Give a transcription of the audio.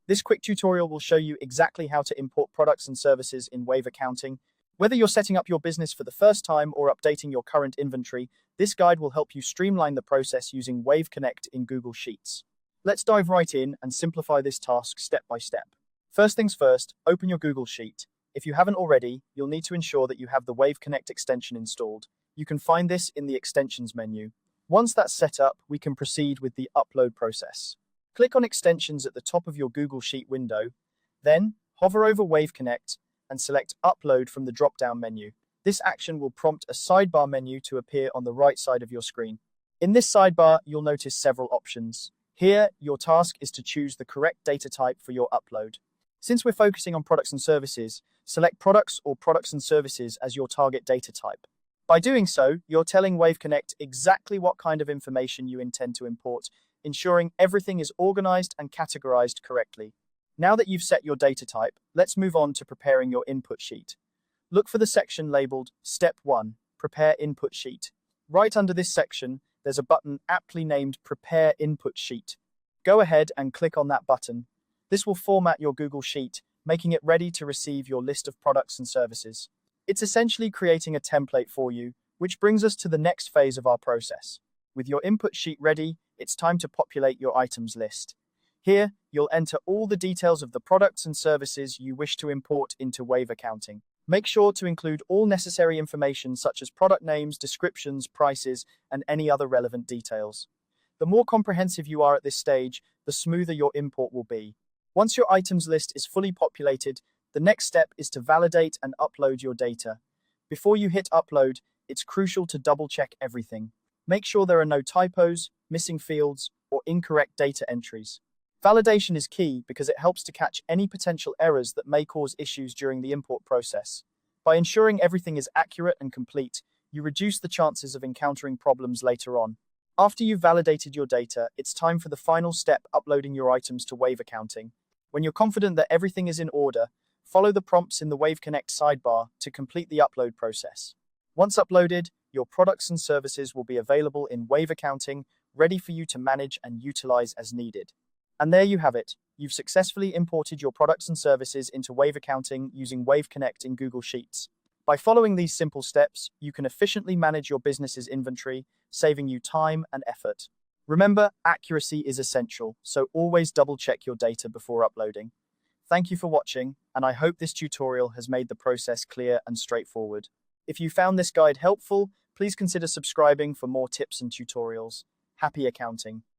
This quick tutorial will show you exactly how to import products and services in Wave Accounting. Whether you're setting up your business for the first time or updating your current inventory, this guide will help you streamline the process using Wave Connect in Google Sheets. Let's dive right in and simplify this task step by step. First things first, open your Google Sheet. If you haven't already, you'll need to ensure that you have the Wave Connect extension installed. You can find this in the Extensions menu. Once that's set up, we can proceed with the upload process. Click on Extensions at the top of your Google Sheet window, then hover over Wave Connect and select Upload from the drop-down menu. This action will prompt a sidebar menu to appear on the right side of your screen. In this sidebar, you'll notice several options. Here, your task is to choose the correct data type for your upload. Since we're focusing on products and services, select Products or Products and Services as your target data type. By doing so, you're telling Wave Connect exactly what kind of information you intend to import, ensuring everything is organized and categorized correctly. Now that you've set your data type, let's move on to preparing your input sheet. Look for the section labeled Step 1, Prepare Input Sheet. Right under this section, there's a button aptly named Prepare Input Sheet. Go ahead and click on that button. This will format your Google Sheet, making it ready to receive your list of products and services. It's essentially creating a template for you, which brings us to the next phase of our process. With your input sheet ready, it's time to populate your items list. Here, you'll enter all the details of the products and services you wish to import into Wave Accounting. Make sure to include all necessary information such as product names, descriptions, prices, and any other relevant details. The more comprehensive you are at this stage, the smoother your import will be. Once your items list is fully populated, the next step is to validate and upload your data. Before you hit upload, it's crucial to double-check everything. Make sure there are no typos, missing fields, or incorrect data entries. Validation is key because it helps to catch any potential errors that may cause issues during the import process. By ensuring everything is accurate and complete, you reduce the chances of encountering problems later on. After you've validated your data, it's time for the final step, uploading your items to Wave Accounting. When you're confident that everything is in order, follow the prompts in the Wave Connect sidebar to complete the upload process. Once uploaded, your products and services will be available in Wave Accounting, ready for you to manage and utilize as needed. And there you have it. You've successfully imported your products and services into Wave Accounting using Wave Connect in Google Sheets. By following these simple steps, you can efficiently manage your business's inventory, saving you time and effort. Remember, accuracy is essential, so always double-check your data before uploading. Thank you for watching, and I hope this tutorial has made the process clear and straightforward. If you found this guide helpful, please consider subscribing for more tips and tutorials. Happy accounting!